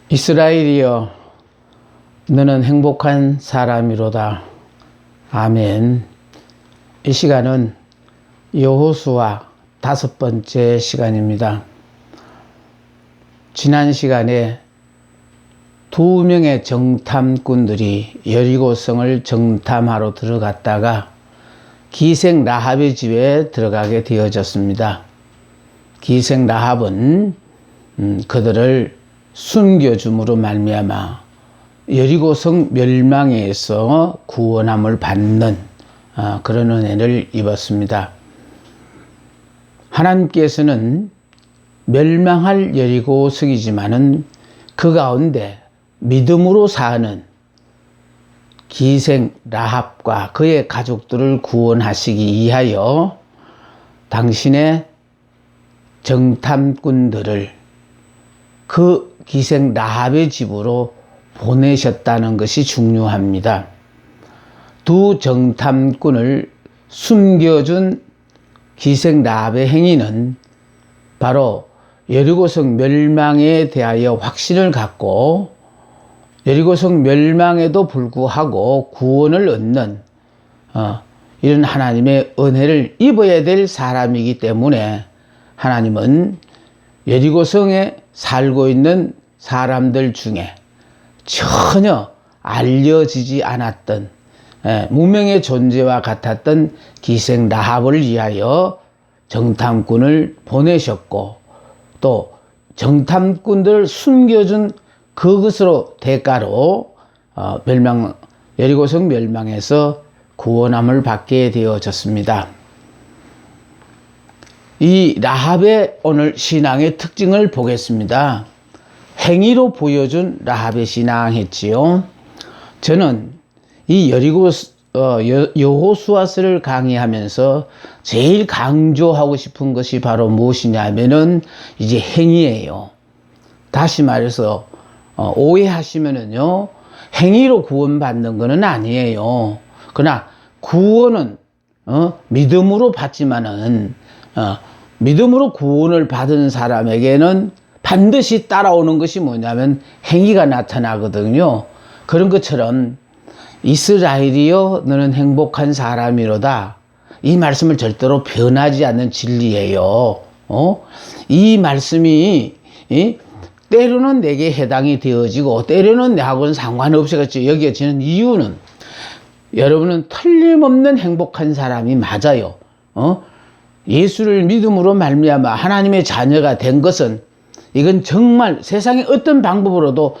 이스라엘이여, 너는 행복한 사람이로다. 아멘. 이 시간은 여호수아 5번째 시간입니다. 지난 시간에 2명의 정탐꾼들이 여리고성을 정탐하러 들어갔다가 기생 라합의 집에 들어가게 되어졌습니다. 기생 라합은 그들을 숨겨줌으로 말미암아 여리고성 멸망에서 구원함을 받는 그런 은혜를 입었습니다. 하나님께서는 멸망할 여리고성이지만은 그 가운데 믿음으로 사는 기생 라합과 그의 가족들을 구원하시기 위하여 당신의 정탐꾼들을 그 기생 라합의 집으로 보내셨다는 것이 중요합니다. 두 정탐꾼을 숨겨준 기생 라합의 행위는 바로 여리고성 멸망에 대하여 확신을 갖고 여리고성 멸망에도 불구하고 구원을 얻는 이런 하나님의 은혜를 입어야 될 사람이기 때문에 하나님은 여리고성에 살고 있는 사람들 중에 전혀 알려지지 않았던 무명의 존재와 같았던 기생 라합을 위하여 정탐꾼을 보내셨고, 또 정탐꾼들을 숨겨준 그것으로 대가로 여리고성 멸망에서 구원함을 받게 되어졌습니다. 이 라합의 오늘 신앙의 특징을 보겠습니다. 행위로 보여준 라합의 신앙했지요. 저는 이 여호수아서를 강의하면서 제일 강조하고 싶은 것이 바로 무엇이냐면은 이제 행위예요. 다시 말해서 오해하시면은요, 행위로 구원받는 것은 아니에요. 그러나 구원은 믿음으로 받지만은 믿음으로 구원을 받은 사람에게는 반드시 따라오는 것이 뭐냐면 행위가 나타나거든요. 그런 것처럼 이스라엘이여, 너는 행복한 사람이로다. 이 말씀을 절대로 변하지 않는 진리예요. 이 말씀이 때로는 내게 해당이 되어지고 때로는 내하고는 상관없이 여겨지는 이유는, 여러분은 틀림없는 행복한 사람이 맞아요. 예수를 믿음으로 말미암아 하나님의 자녀가 된 것은, 이건 정말 세상의 어떤 방법으로도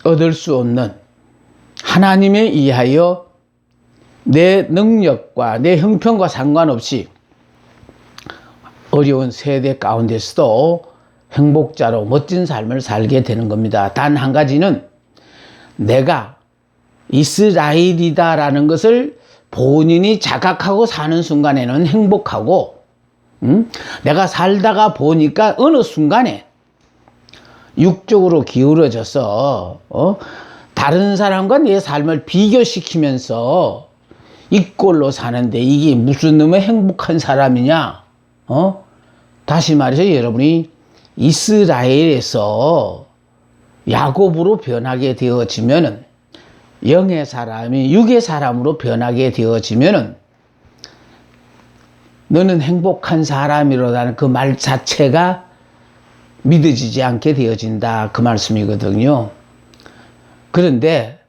얻을 수 없는, 하나님에 의하여 내 능력과 내 형편과 상관없이 어려운 세대 가운데서도 행복자로 멋진 삶을 살게 되는 겁니다. 단 한 가지는, 내가 이스라엘이다라는 것을 본인이 자각하고 사는 순간에는 행복하고, 내가 살다가 보니까 어느 순간에 육적으로 기울어져서 다른 사람과 내 삶을 비교시키면서 이 꼴로 사는데 이게 무슨 놈의 행복한 사람이냐? 다시 말해서 여러분이 이스라엘에서 야곱으로 변하게 되어지면은, 영의 사람이 육의 사람으로 변하게 되어지면은, 너는 행복한 사람이로다는 그 말 자체가 믿어지지 않게 되어진다, 그 말씀이거든요. 그런데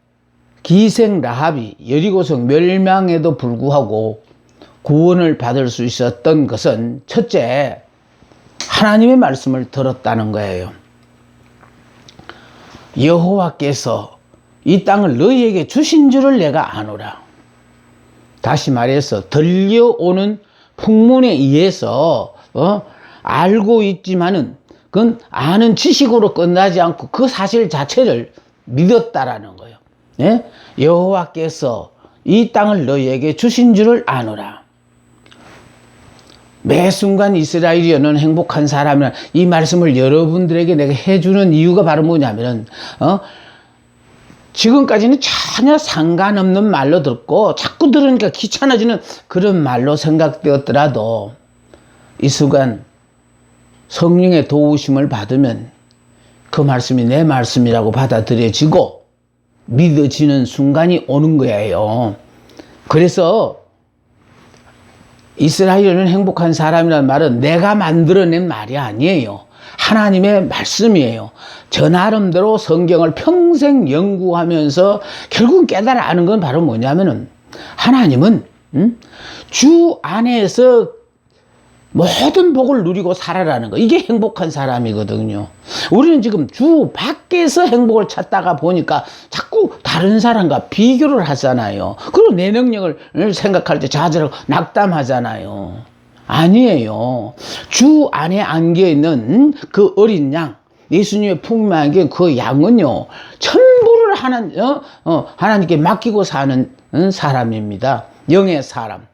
기생 라합이 여리고성 멸망에도 불구하고 구원을 받을 수 있었던 것은, 첫째, 하나님의 말씀을 들었다는 거예요. 여호와께서 이 땅을 너희에게 주신 줄을 내가 아노라. 다시 말해서 들려오는 풍문에 의해서 알고 있지만은 그건 아는 지식으로 끝나지 않고 그 사실 자체를 믿었다라는 거예요. 예? 여호와께서 이 땅을 너희에게 주신 줄을 아노라. 매 순간 이스라엘이여, 너는 행복한 사람이라, 이 말씀을 여러분들에게 내가 해주는 이유가 바로 뭐냐면은 지금까지는 전혀 상관없는 말로 듣고 자꾸 들으니까 귀찮아지는 그런 말로 생각되었더라도, 이 순간 성령의 도우심을 받으면 그 말씀이 내 말씀이라고 받아들여지고 믿어지는 순간이 오는 거예요. 그래서 이스라엘은 행복한 사람이라는 말은 내가 만들어낸 말이 아니에요. 하나님의 말씀이에요. 저 나름대로 성경을 평생 연구하면서 결국은 깨달아 아는 건 바로 뭐냐면은 하나님은 주 안에서 모든 복을 누리고 살아라는 거. 이게 행복한 사람이거든요. 우리는 지금 주 밖에서 행복을 찾다가 보니까 자꾸 다른 사람과 비교를 하잖아요. 그리고 내 능력을 생각할 때 좌절하고 낙담하잖아요. 아니에요. 주 안에 안겨있는 그 어린 양, 예수님의 품에 안긴 그 양은요, 전부를 하나님께 맡기고 사는 사람입니다. 영의 사람.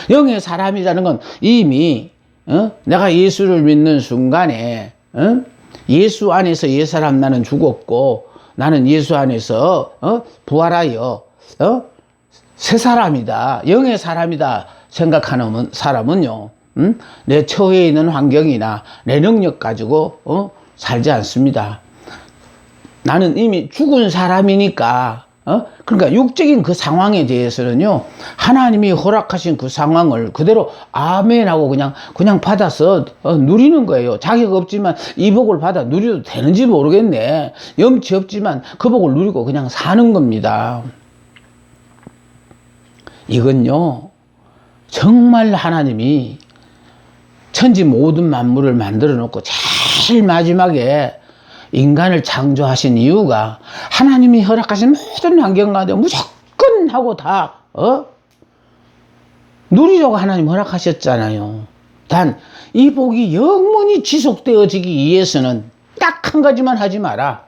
영의 사람이라는 건 이미 내가 예수를 믿는 순간에 예수 안에서 옛사람 나는 죽었고 나는 예수 안에서 부활하여 새 사람이다. 영의 사람이다 생각하는 사람은요, 내 처해 있는 환경이나 내 능력 가지고 살지 않습니다. 나는 이미 죽은 사람이니까 그러니까 육적인 그 상황에 대해서는요, 하나님이 허락하신 그 상황을 그대로 아멘하고 그냥 받아서 누리는 거예요. 자격 없지만 이 복을 받아 누려도 되는지 모르겠네. 염치 없지만 그 복을 누리고 그냥 사는 겁니다. 이건요, 정말 하나님이 천지 모든 만물을 만들어 놓고 제일 마지막에 인간을 창조하신 이유가 하나님이 허락하신 모든 환경 가운데 무조건 하고 다 누리려고 하나님 허락하셨잖아요. 단 이 복이 영원히 지속되어지기 위해서는 딱 한 가지만 하지 마라.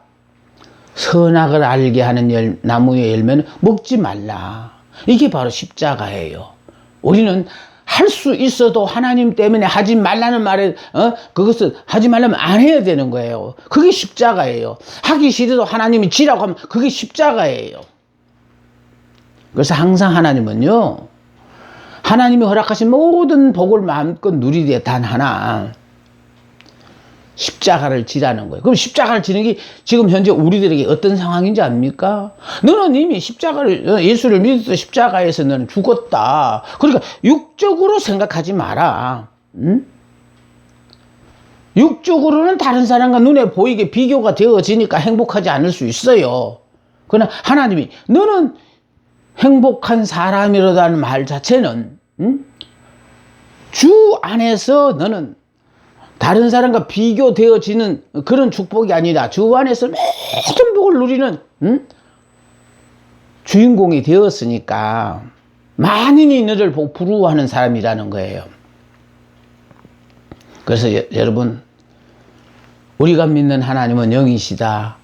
선악을 알게 하는 나무의 열매는 먹지 말라. 이게 바로 십자가예요. 우리는 할 수 있어도 하나님 때문에 하지 말라는 말에 그것을 하지 말라면 안 해야 되는 거예요. 그게 십자가예요. 하기 싫어도 하나님이 지라고 하면 그게 십자가예요. 그래서 항상 하나님은요, 하나님이 허락하신 모든 복을 마음껏 누리되 단 하나, 십자가를 지라는 거예요. 그럼 십자가를 지는 게 지금 현재 우리들에게 어떤 상황인지 압니까? 너는 이미 예수를 믿어서 십자가에서 너는 죽었다. 그러니까 육적으로 생각하지 마라. 육적으로는 다른 사람과 눈에 보이게 비교가 되어지니까 행복하지 않을 수 있어요. 그러나 하나님이 너는 행복한 사람이라는 말 자체는 주 안에서 너는 다른 사람과 비교되어지는 그런 축복이 아니라 주 안에서 모든 복을 누리는 주인공이 되었으니까 만인이 너를 보고 부러워하는 사람이라는 거예요. 그래서 여러분, 우리가 믿는 하나님은 영이시다.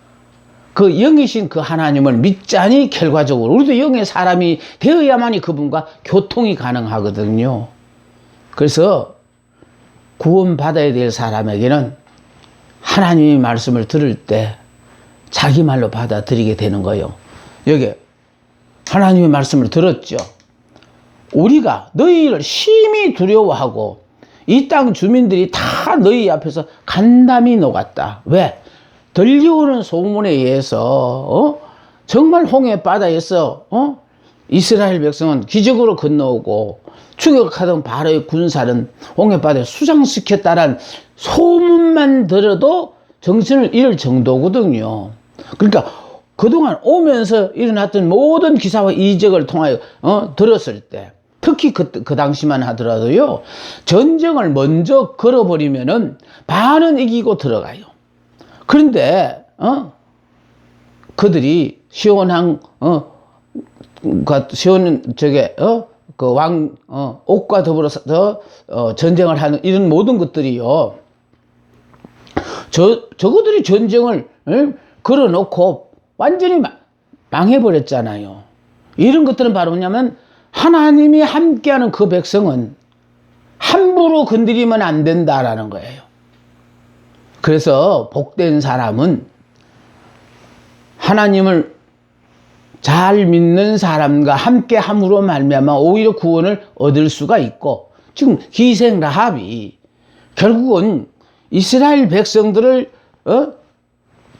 그 영이신 그 하나님을 믿자니 결과적으로 우리도 영의 사람이 되어야만이 그분과 교통이 가능하거든요. 그래서 구원받아야 될 사람에게는 하나님의 말씀을 들을 때 자기 말로 받아들이게 되는 거예요. 여기 하나님의 말씀을 들었죠. 우리가 너희를 심히 두려워하고 이 땅 주민들이 다 너희 앞에서 간담이 녹았다. 왜? 들려오는 소문에 의해서 정말 홍해 바다에서 이스라엘 백성은 기적으로 건너오고 추격하던 바로의 군사는 홍해바다에 수장시켰다는 소문만 들어도 정신을 잃을 정도거든요. 그러니까 그동안 오면서 일어났던 모든 기사와 이적을 통하여 들었을 때, 특히 그 당시만 하더라도요, 전쟁을 먼저 걸어버리면은 반은 이기고 들어가요. 그런데 그들이 시온왕 시온 그 옥과 더불어서 전쟁을 하는 이런 모든 것들이요, 저거들이 전쟁을 걸어놓고 완전히 망해버렸잖아요. 이런 것들은 바로 뭐냐면 하나님이 함께하는 그 백성은 함부로 건드리면 안 된다라는 거예요. 그래서 복된 사람은 하나님을 잘 믿는 사람과 함께 함으로 말미암아 오히려 구원을 얻을 수가 있고, 지금 기생 라합이 결국은 이스라엘 백성들을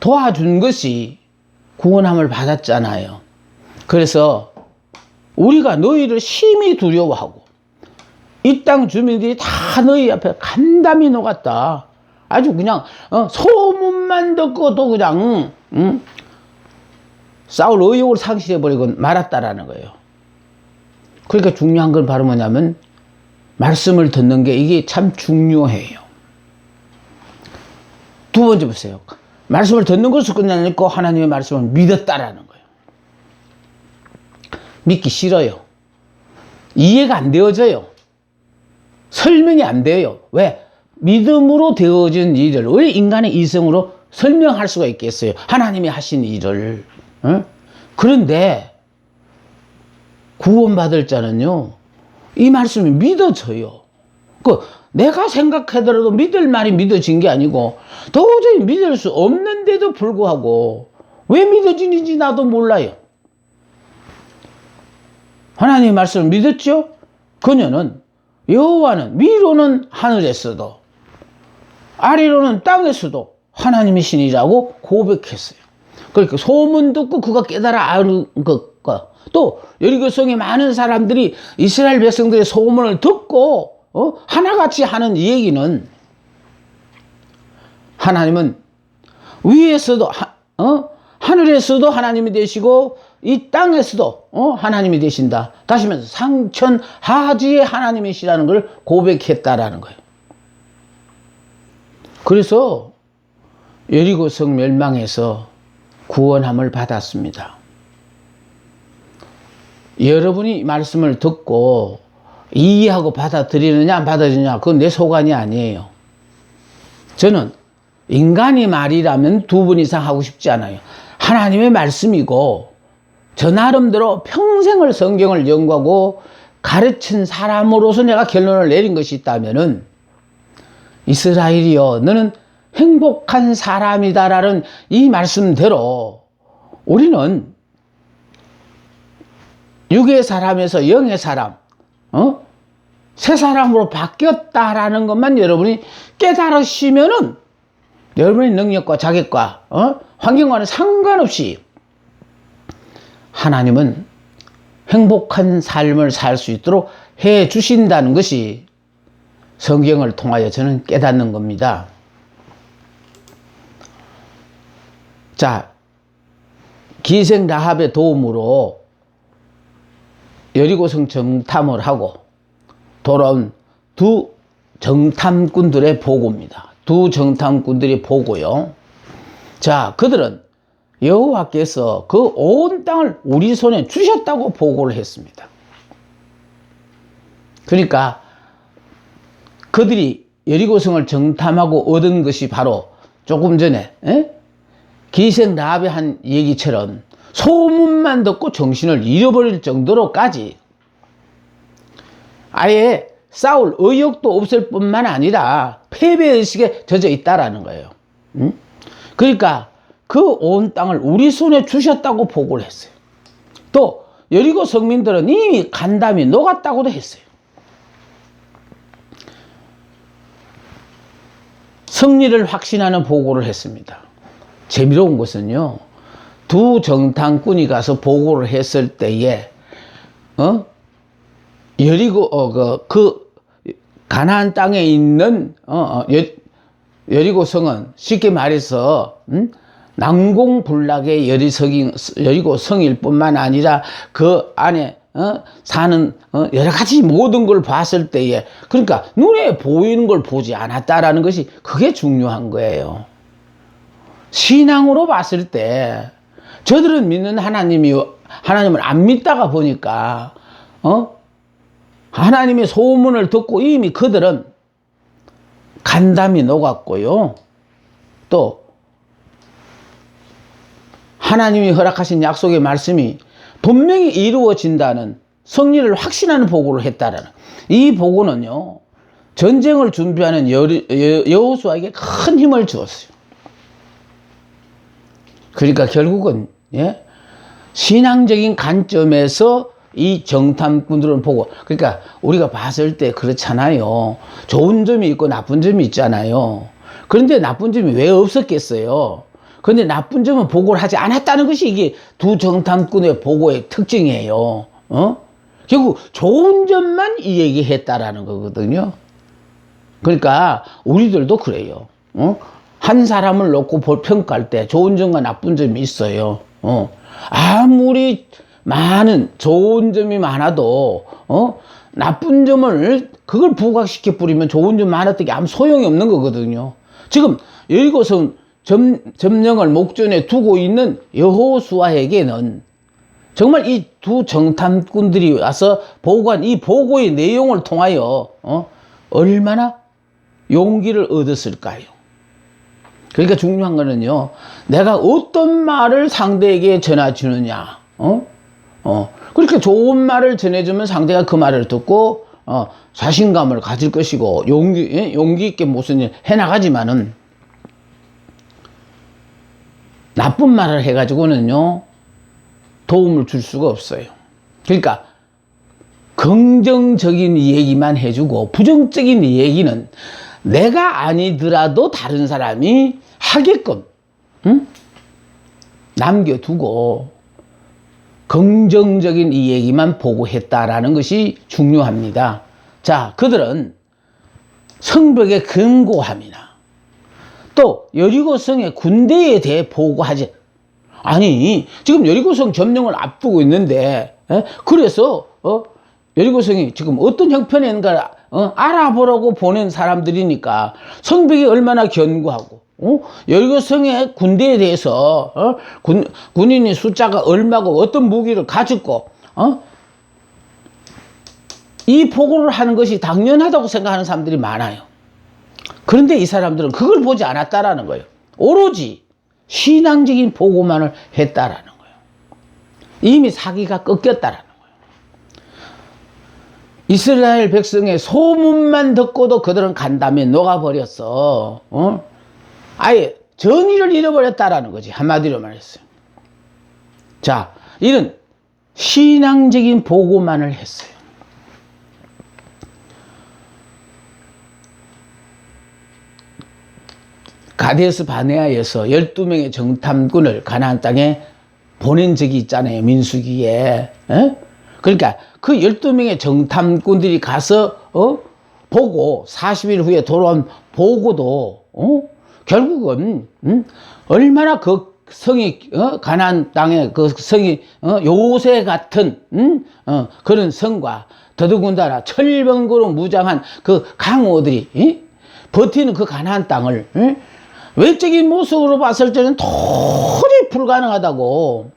도와준 것이 구원함을 받았잖아요. 그래서 우리가 너희를 심히 두려워하고 이 땅 주민들이 다 너희 앞에 간담이 녹았다. 아주 그냥 소문만 듣고도 그냥 싸울 의욕을 상실해버리고 말았다라는 거예요. 그러니까 중요한 건 바로 뭐냐면 말씀을 듣는 게 이게 참 중요해요. 두 번째 보세요. 말씀을 듣는 것으로 끝나지 않고 하나님의 말씀을 믿었다라는 거예요. 믿기 싫어요. 이해가 안 되어져요. 설명이 안 돼요. 왜? 믿음으로 되어진 일을 왜 인간의 이성으로 설명할 수가 있겠어요? 하나님이 하신 일을. 그런데 구원받을 자는요, 이 말씀이 믿어져요. 내가 생각하더라도 믿을 말이 믿어진 게 아니고 도저히 믿을 수 없는데도 불구하고 왜 믿어지는지 나도 몰라요. 하나님의 말씀을 믿었죠? 그녀는 여호와는 위로는 하늘에서도 아래로는 땅에서도 하나님이시니라고 고백했어요. 그러니까 소문 듣고 그가 깨달아 아는 것과 또 여리고성의 많은 사람들이 이스라엘 백성들의 소문을 듣고 하나같이 하는 이 얘기는 하나님은 위에서도 하늘에서도 하나님이 되시고 이 땅에서도 하나님이 되신다. 다시 말해서 상천 하지의 하나님이시라는 걸 고백했다라는 거예요. 그래서 여리고성 멸망에서 구원함을 받았습니다. 여러분이 말씀을 듣고 이해하고 받아들이느냐 안 받아들이느냐 그건 내 소관이 아니에요. 저는 인간이 말이라면 2번 이상 하고 싶지 않아요. 하나님의 말씀이고 저 나름대로 평생을 성경을 연구하고 가르친 사람으로서 내가 결론을 내린 것이 있다면은 이스라엘이여 너는 행복한 사람이다라는 이 말씀대로 우리는 육의 사람에서 영의 사람 새 사람으로 바뀌었다라는 것만 여러분이 깨달으시면은 여러분의 능력과 자격과 환경과는 상관없이 하나님은 행복한 삶을 살 수 있도록 해 주신다는 것이 성경을 통하여 저는 깨닫는 겁니다. 자, 기생 라합의 도움으로 여리고성 정탐을 하고 돌아온 두 정탐꾼들의 보고입니다. 두 정탐꾼들의 보고요. 자, 그들은 여호와께서 그 온 땅을 우리 손에 주셨다고 보고를 했습니다. 그러니까 그들이 여리고성을 정탐하고 얻은 것이 바로 조금 전에 기생 라합이 한 얘기처럼 소문만 듣고 정신을 잃어버릴 정도로까지 아예 싸울 의욕도 없을 뿐만 아니라 패배의식에 젖어 있다라는 거예요. 그러니까 그 온 땅을 우리 손에 주셨다고 보고를 했어요. 또 여리고 성민들은 이미 간담이 녹았다고도 했어요. 승리를 확신하는 보고를 했습니다. 재미로운 것은요, 두 정탐꾼이 가서 보고를 했을 때에 여리고 그 가나안 땅에 있는 여리고성은 쉽게 말해서 난공불락의 여리고성일 뿐만 아니라 그 안에 사는 여러 가지 모든 걸 봤을 때에 그러니까 눈에 보이는 걸 보지 않았다라는 것이 그게 중요한 거예요. 신앙으로 봤을 때 저들은 믿는 하나님을 안 믿다가 보니까 하나님의 소문을 듣고 이미 그들은 간담이 녹았고요. 또 하나님이 허락하신 약속의 말씀이 분명히 이루어진다는 승리를 확신하는 보고를 했다라는 이 보고는요, 전쟁을 준비하는 여호수아에게 큰 힘을 주었어요. 그러니까 결국은 신앙적인 관점에서 이 정탐꾼들은 보고, 그러니까 우리가 봤을 때 그렇잖아요. 좋은 점이 있고 나쁜 점이 있잖아요. 그런데 나쁜 점이 왜 없었겠어요? 근데 나쁜 점은 보고를 하지 않았다는 것이 이게 두 정탐꾼의 보고의 특징이에요. 결국 좋은 점만 이 얘기했다라는 거거든요. 그러니까 우리들도 그래요. 한 사람을 놓고 평가할 때 좋은 점과 나쁜 점이 있어요. 아무리 많은 좋은 점이 많아도 나쁜 점을 그걸 부각시켜 뿌리면 좋은 점 많았던 게 아무 소용이 없는 거거든요. 지금 여리고성 점령을 목전에 두고 있는 여호수아에게는 정말 이 두 정탐꾼들이 와서 보고한 이 보고의 내용을 통하여 얼마나 용기를 얻었을까요? 그러니까 중요한 거는요, 내가 어떤 말을 상대에게 전해주느냐. 그렇게 좋은 말을 전해주면 상대가 그 말을 듣고 자신감을 가질 것이고 용기 있게 무슨 일 해나가지만은, 나쁜 말을 해가지고는요 도움을 줄 수가 없어요. 그러니까 긍정적인 얘기만 해주고 부정적인 얘기는 내가 아니더라도 다른 사람이 하게끔 남겨두고 긍정적인 이 얘기만 보고했다라는 것이 중요합니다. 자, 그들은 성벽의 견고함이나 또 여리고성의 군대에 대해 보고하지. 아니, 지금 여리고성 점령을 앞두고 있는데, 그래서 여리고성이 지금 어떤 형편에 있는가 알아보라고 보낸 사람들이니까 성벽이 얼마나 견고하고, 여리고성의 군대에 대해서 군인의 숫자가 얼마고 어떤 무기를 가졌고, 이 보고를 하는 것이 당연하다고 생각하는 사람들이 많아요. 그런데 이 사람들은 그걸 보지 않았다라는 거예요. 오로지 신앙적인 보고만을 했다라는 거예요. 이미 사기가 꺾였다라는 거예요. 이스라엘 백성의 소문만 듣고도 그들은 간담에 녹아버렸어. 아예 전의를 잃어버렸다라는 거지. 한마디로 말했어요. 자, 이런 신앙적인 보고만을 했어요. 가데스 바네아에서 12명의 정탐꾼을 가나안 땅에 보낸 적이 있잖아요. 민수기에. 그러니까 그 12명의 정탐꾼들이 가서 보고 40일 후에 돌아온 보고도 결국은 얼마나 그 성이 가나안 땅에 그 성이 요새 같은 그런 성과 더더군다나 철병거로 무장한 그 강호들이 버티는 그 가나안 땅을 외적인 모습으로 봤을 때는 도저히 불가능하다고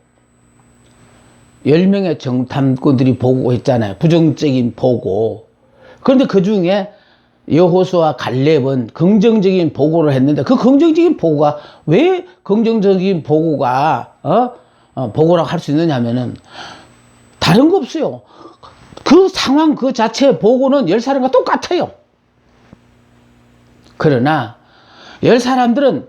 10명의 정탐꾼들이 보고했잖아요. 부정적인 보고. 그런데 그 중에 여호수아 갈렙은 긍정적인 보고를 했는데, 그 긍정적인 보고가 왜 긍정적인 보고가 보고라고 할 수 있느냐 하면은 다른 거 없어요. 그 상황 그 자체의 보고는 10사람과 똑같아요. 그러나 10사람들은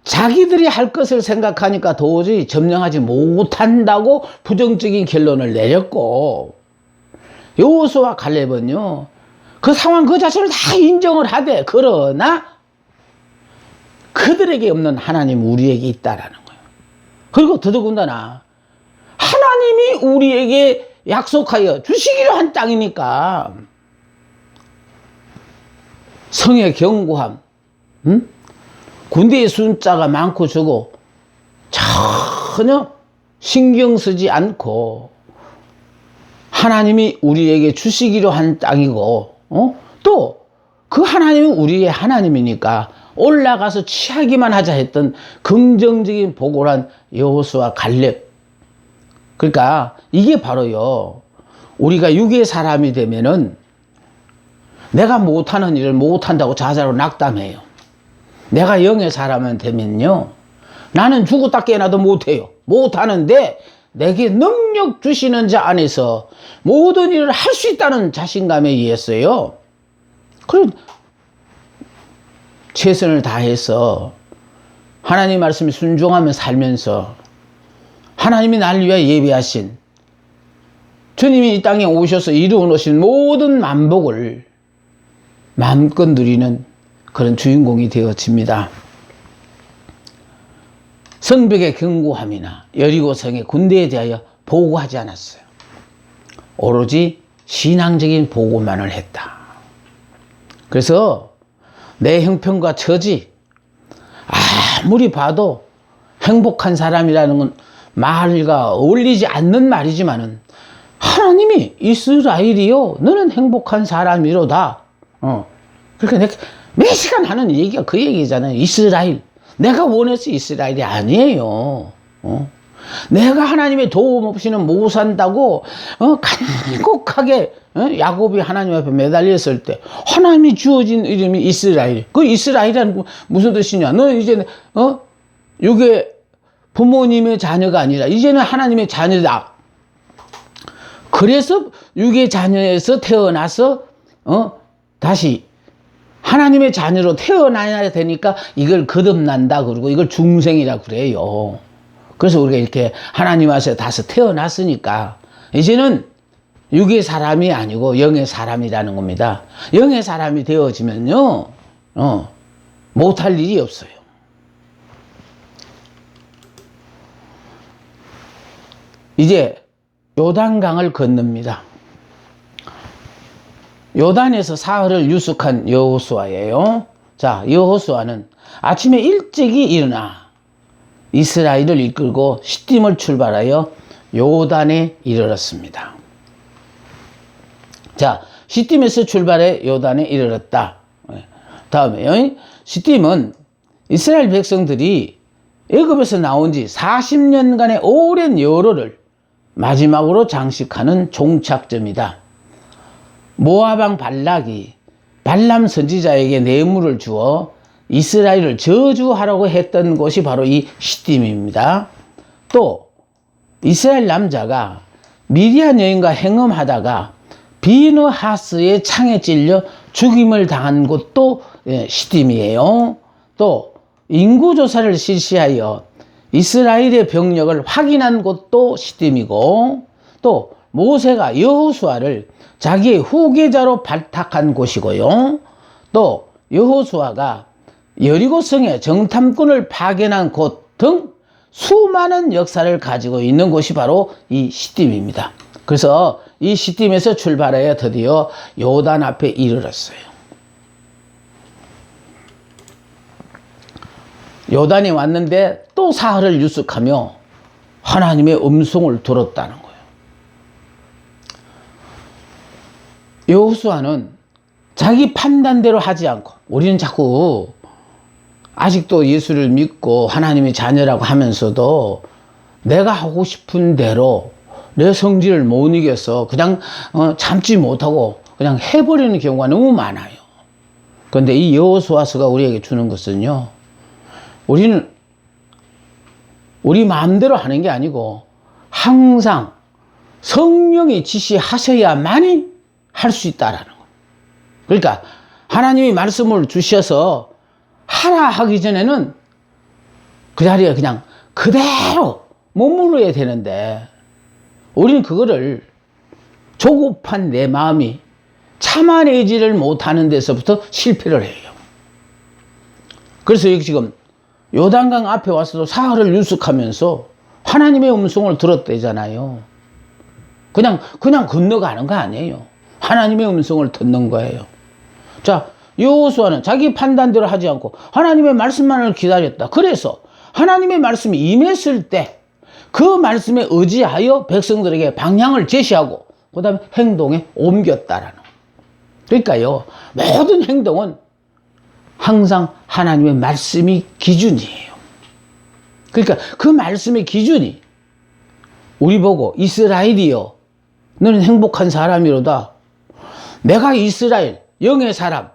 자기들이 할 것을 생각하니까 도저히 점령하지 못한다고 부정적인 결론을 내렸고, 여호수아 갈렙은요 그 상황 그 자체를 다 인정을 하되, 그러나 그들에게 없는 하나님 우리에게 있다라는 거예요. 그리고 더더군다나 하나님이 우리에게 약속하여 주시기로 한 땅이니까 성의 견고함, 군대의 숫자가 많고 적고 전혀 신경 쓰지 않고 하나님이 우리에게 주시기로 한 땅이고, 또 그 하나님은 우리의 하나님이니까 올라가서 취하기만 하자 했던 긍정적인 보고란 여호수아 갈렙. 그러니까 이게 바로요, 우리가 육의 사람이 되면은 내가 못하는 일을 못한다고 자자로 낙담해요. 내가 영의 사람은 되면요, 나는 죽었다 깨어나도 못해요. 못하는데 내게 능력 주시는 자 안에서 모든 일을 할 수 있다는 자신감에 의했어요. 그럼 최선을 다해서 하나님 말씀에 순종하며 살면서 하나님이 나를 위하여 예비하신, 주님이 이 땅에 오셔서 이루어 놓으신 모든 만복을 마음껏 누리는 그런 주인공이 되어집니다. 성벽의 견고함이나 여리고성의 군대에 대하여 보고하지 않았어요. 오로지 신앙적인 보고만을 했다. 그래서 내 형편과 처지, 아무리 봐도 행복한 사람이라는 건 말과 어울리지 않는 말이지만은 하나님이 이스라엘이요 너는 행복한 사람이로다. 그러니까 매 시간 하는 얘기가 그 얘기잖아요. 이스라엘. 내가 원해서 이스라엘이 아니에요. 내가 하나님의 도움 없이는 못 산다고 간곡하게 야곱이 하나님 앞에 매달렸을 때 하나님이 주어진 이름이 이스라엘. 그 이스라엘이라는 무슨 뜻이냐? 너 이제 이게 부모님의 자녀가 아니라 이제는 하나님의 자녀다. 그래서 육의 자녀에서 태어나서 다시 하나님의 자녀로 태어나야 되니까 이걸 거듭난다 그러고 이걸 중생이라 그래요. 그래서 우리가 이렇게 하나님 앞에 다시 태어났으니까 이제는 육의 사람이 아니고 영의 사람이라는 겁니다. 영의 사람이 되어지면요 못할 일이 없어요. 이제 요단강을 건넙니다. 요단에서 사흘을 유숙한 여호수아예요. 자, 여호수아는 아침에 일찍이 일어나 이스라엘을 이끌고 시딤을 출발하여 요단에 이르렀습니다. 자, 시딤에서 출발해 요단에 이르렀다. 다음에 시딤은 이스라엘 백성들이 애굽에서 나온 지 40년간의 오랜 여로를 마지막으로 장식하는 종착점이다. 모압 왕 발락이 발람 선지자에게 뇌물을 주어 이스라엘을 저주하라고 했던 곳이 바로 이 시딤입니다. 또 이스라엘 남자가 미디안 여인과 행음하다가 비느하스의 창에 찔려 죽임을 당한 곳도 시딤이에요. 또 인구조사를 실시하여 이스라엘의 병력을 확인한 곳도 시딤이고, 또 모세가 여호수아를 자기의 후계자로 발탁한 곳이고요. 또 여호수아가 여리고성의 정탐꾼을 파견한 곳 등 수많은 역사를 가지고 있는 곳이 바로 이 시딤입니다. 그래서 이 시딤에서 출발하여 드디어 요단 앞에 이르렀어요. 요단이 왔는데 또 사흘을 유숙하며 하나님의 음성을 들었다는 거예요. 여호수아는 자기 판단대로 하지 않고, 우리는 자꾸 아직도 예수를 믿고 하나님의 자녀라고 하면서도 내가 하고 싶은 대로 내 성질을 못 이겨서 그냥 참지 못하고 그냥 해버리는 경우가 너무 많아요. 그런데 이 여호수아서가 우리에게 주는 것은요, 우리는 우리 마음대로 하는 게 아니고 항상 성령이 지시하셔야만이 할 수 있다라는 거예요. 그러니까 하나님이 말씀을 주셔서 하라 하기 전에는 그 자리에 그냥 그대로 머무르야 되는데, 우리는 그거를 조급한 내 마음이 참아내지를 못하는 데서부터 실패를 해요. 그래서 여기 지금 요단강 앞에 와서도 사흘을 유숙하면서 하나님의 음성을 들었대잖아요. 그냥 건너가는 거 아니에요. 하나님의 음성을 듣는 거예요. 자, 여호수아는 자기 판단대로 하지 않고 하나님의 말씀만을 기다렸다. 그래서 하나님의 말씀이 임했을 때 그 말씀에 의지하여 백성들에게 방향을 제시하고 그 다음에 행동에 옮겼다라는 거예요. 그러니까요, 모든 행동은 항상 하나님의 말씀이 기준이에요. 그러니까 그 말씀의 기준이 우리 보고 이스라엘이여 너는 행복한 사람이로다. 내가 이스라엘 영의 사람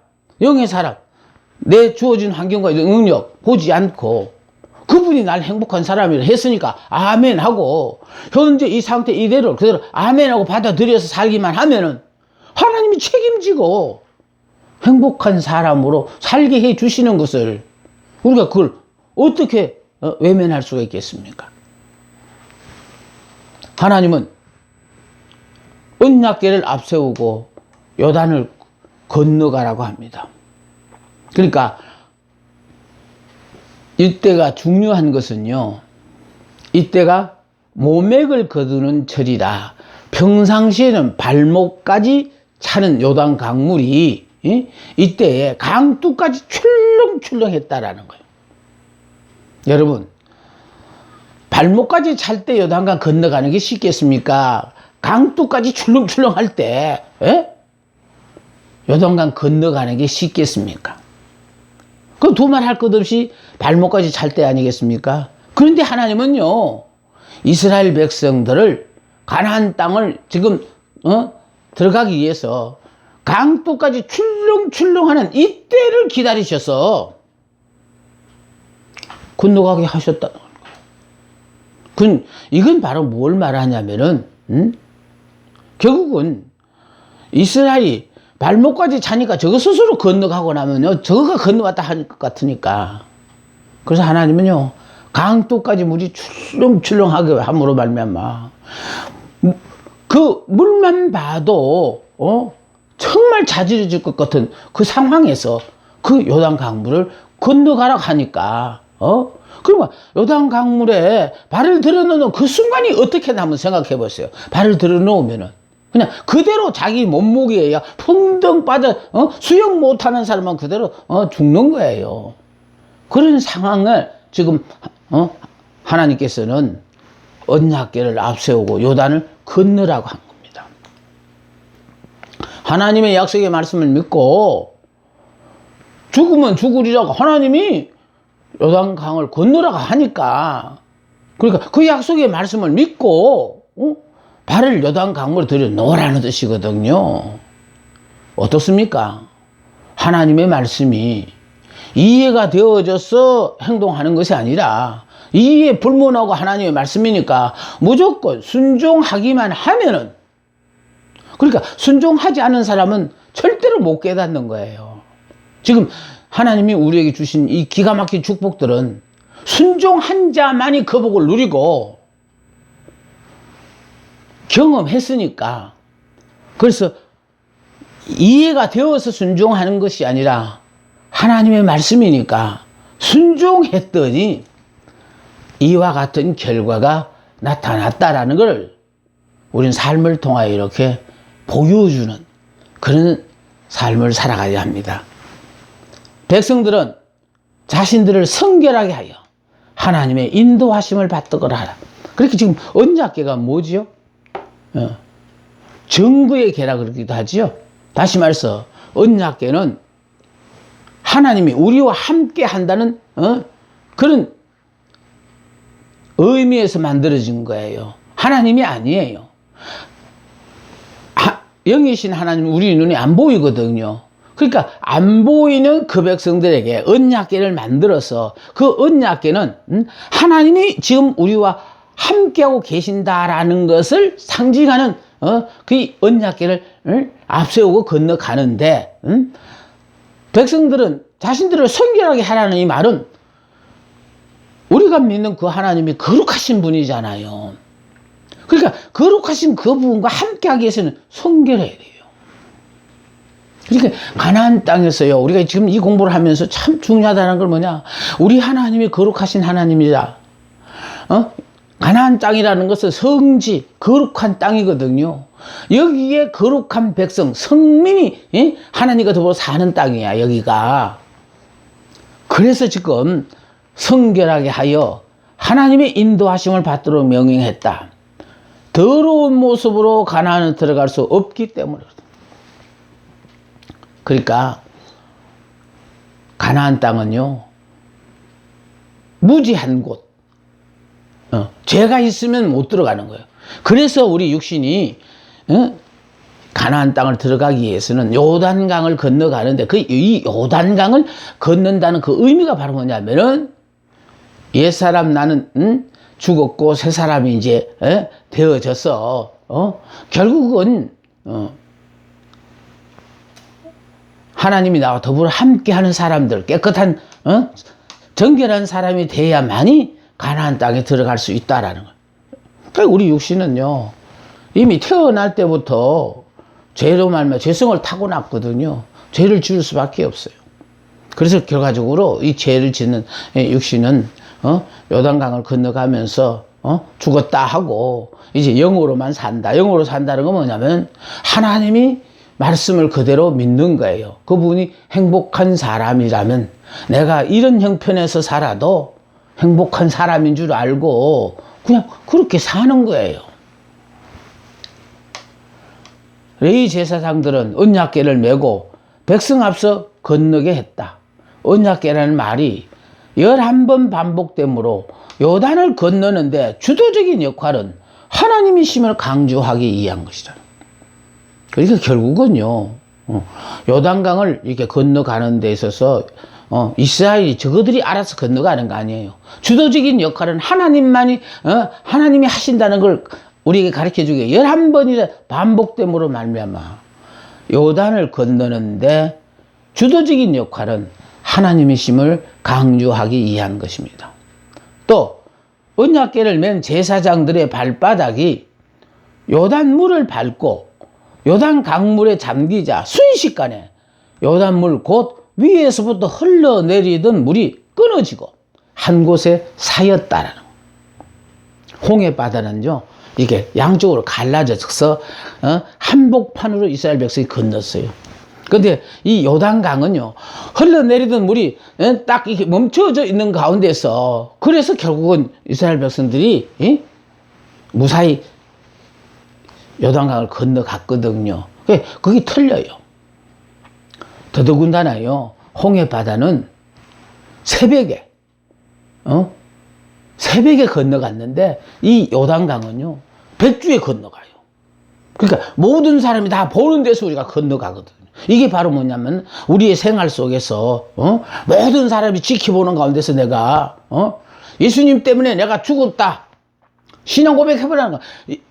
내 주어진 환경과 능력 보지 않고 그분이 날 행복한 사람이라 했으니까 아멘 하고 현재 이 상태 이대로 그대로 아멘 하고 받아들여서 살기만 하면은 하나님이 책임지고 행복한 사람으로 살게 해 주시는 것을 우리가 그걸 어떻게 외면할 수가 있겠습니까? 하나님은 언약궤를 앞세우고 요단을 건너가라고 합니다. 그러니까 이때가 중요한 것은요, 이때가 모맥을 거두는 철이라 평상시에는 발목까지 차는 요단 강물이 이때에 강둑까지 출렁출렁했다라는 거예요. 여러분, 발목까지 찰 때 요단강 건너가는 게 쉽겠습니까? 강둑까지 출렁출렁 할 때 요단강 건너가는 게 쉽겠습니까? 그 두말 할 것 없이 발목까지 찰 때 아니겠습니까? 그런데 하나님은요, 이스라엘 백성들을 가나안 땅을 지금 들어가기 위해서 강둑까지 출렁출렁하는 이때를 기다리셔서 건너가게 하셨다는 거예요. 이건 바로 뭘 말하냐면은 결국은 이스라엘이 발목까지 차니까 저거 스스로 건너가고 나면요, 저거가 건너왔다 할 것 같으니까. 그래서 하나님은요, 강둑까지 물이 출렁출렁하게 함으로 말미암아 그 물만 봐도 정말 자지러질 것 같은 그 상황에서 그 요단 강물을 건너가라고 하니까 그러면 요단 강물에 발을 들어놓는 그 순간이 어떻게 한번 생각해 보세요. 발을 들어놓으면은 그냥 그대로 자기 몸무게에 풍덩 빠져 수영 못하는 사람은 그대로 죽는 거예요. 그런 상황을 지금 하나님께서는 언약궤를 앞세우고 요단을 건너라고 한 겁니다. 하나님의 약속의 말씀을 믿고 죽으면 죽으리라고 하나님이 요단강을 건너라고 하니까, 그러니까 그 약속의 말씀을 믿고 발을 요단강물에 들여 놓으라는 뜻이거든요. 어떻습니까? 하나님의 말씀이 이해가 되어져서 행동하는 것이 아니라 이해 불문하고 하나님의 말씀이니까 무조건 순종하기만 하면은, 그러니까 순종하지 않은 사람은 절대로 못 깨닫는 거예요. 지금 하나님이 우리에게 주신 이 기가 막힌 축복들은 순종한 자만이 그 복을 누리고 경험했으니까, 그래서 이해가 되어서 순종하는 것이 아니라 하나님의 말씀이니까 순종했더니 이와 같은 결과가 나타났다라는 걸 우리는 삶을 통하여 이렇게 보여주는 그런 삶을 살아가야 합니다. 백성들은 자신들을 성결하게 하여 하나님의 인도하심을 받도록 하라. 그렇게 지금 언약궤가 뭐지요? 정구의 궤라 그러기도 하지요. 다시 말해서 언약궤는 하나님이 우리와 함께 한다는 그런 의미에서 만들어진 거예요. 하나님이 아니에요. 영이신 하나님 우리 눈에 안 보이거든요. 그러니까 안 보이는 그 백성들에게 언약궤를 만들어서 그 언약궤는 하나님이 지금 우리와 함께하고 계신다라는 것을 상징하는 그 언약궤를 앞세우고 건너가는데, 백성들은 자신들을 성결하게 하라는 이 말은 우리가 믿는 그 하나님이 거룩하신 분이잖아요. 그러니까 거룩하신 그 분과 함께하기 위해서는 성결해야 돼요. 그러니까 가나안 땅에서요, 우리가 지금 이 공부를 하면서 참 중요하다는 걸 뭐냐, 우리 하나님이 거룩하신 하나님이다. 가나안 땅이라는 것은 성지, 거룩한 땅이거든요. 여기에 거룩한 백성, 성민이 하나님과 더불어 사는 땅이야, 여기가. 그래서 지금 성결하게 하여 하나님의 인도하심을 받도록 명령했다. 더러운 모습으로 가나안에 들어갈 수 없기 때문에. 그러니까 가나안 땅은요, 무지한 곳, 죄가 있으면 못 들어가는 거예요. 그래서 우리 육신이 가나안 땅을 들어가기 위해서는 요단강을 건너가는데, 이 요단강을 건넌다는 그 의미가 바로 뭐냐면은, 옛사람 나는 죽었고 새 사람이 이제 되어져서 결국은 하나님이 나와 더불어 함께하는 사람들, 깨끗한 정결한 사람이 돼야만이 가나안 땅에 들어갈 수 있다라는 거예요. 그러니까 우리 육신은요, 이미 태어날 때부터 죄로 말미암아 죄성을 타고났거든요. 죄를 지을 수밖에 없어요. 그래서 결과적으로 이 죄를 짓는 육신은 요단강을 건너가면서 죽었다 하고 이제 영으로만 산다. 영으로 산다는 건 뭐냐면 하나님이 말씀을 그대로 믿는 거예요. 그분이 행복한 사람이라면 내가 이런 형편에서 살아도 행복한 사람인 줄 알고 그냥 그렇게 사는 거예요. 레위 제사장들은 언약궤를 메고 백성 앞서 건너게 했다. 언약궤라는 말이 11번 반복되므로 요단을 건너는데 주도적인 역할은 하나님이심을 강조하기 위한 것이다. 그러니까 결국은요, 요단강을 이렇게 건너가는 데 있어서 이스라엘이 저거들이 알아서 건너가는 거 아니에요. 주도적인 역할은 하나님만이 하나님이 하신다는 걸 우리에게 가르쳐 주게 11번이나 반복됨으로 말미암아 요단을 건너는데 주도적인 역할은 하나님이심을 강조하기 위한 것입니다. 또 언약궤를 맨 제사장들의 발바닥이 요단물을 밟고 요단 강물에 잠기자 순식간에 요단물 곧 위에서부터 흘러내리던 물이 끊어지고 한 곳에 쌓였다라는 거예요. 홍해바다는요 이게 양쪽으로 갈라져서 한복판으로 이스라엘 백성이 건넜어요. 근데 이 요단강은요 흘러내리던 물이 딱 이렇게 멈춰져 있는 가운데서 그래서 결국은 이스라엘 백성들이 무사히 요단강을 건너갔거든요. 그게 틀려요. 더더군다나요 홍해바다는 새벽에 건너갔는데 이 요단강은요 백주에 건너가요. 그러니까 모든 사람이 다 보는 데서 우리가 건너가거든요. 이게 바로 뭐냐면 우리의 생활 속에서 모든 사람이 지켜보는 가운데서 내가 예수님 때문에 내가 죽었다 신앙 고백해보라는 거.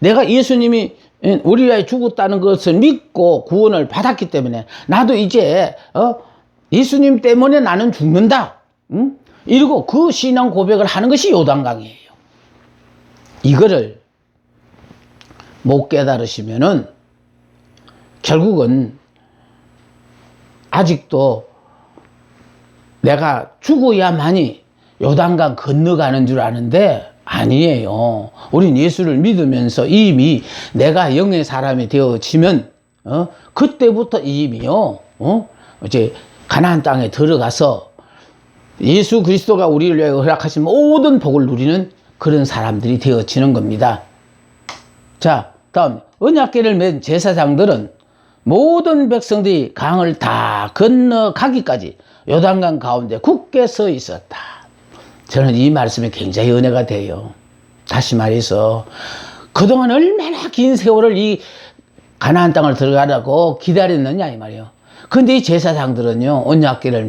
내가 예수님이 우리 위하여 죽었다는 것을 믿고 구원을 받았기 때문에 나도 이제 예수님 때문에 나는 죽는다. 이러고 그 신앙 고백을 하는 것이 요단강이에요. 이거를 못 깨달으시면은 결국은 아직도 내가 죽어야만이 요단강 건너가는 줄 아는데 아니에요. 우린 예수를 믿으면서 이미 내가 영의 사람이 되어지면 그때부터 이미요 이제 가나안 땅에 들어가서 예수 그리스도가 우리를 위해 허락하신 모든 복을 누리는 그런 사람들이 되어지는 겁니다. 자, 다음 언약궤를 맨 제사장들은 모든 백성들이 강을 다 건너가기까지 요단강 가운데 굳게 서 있었다. 저는 이 말씀이 굉장히 은혜가 돼요. 다시 말해서 그동안 얼마나 긴 세월을 이 가나안 땅을 들어가라고 기다렸느냐 이 말이에요. 근데 이 제사장들은요 언약궤를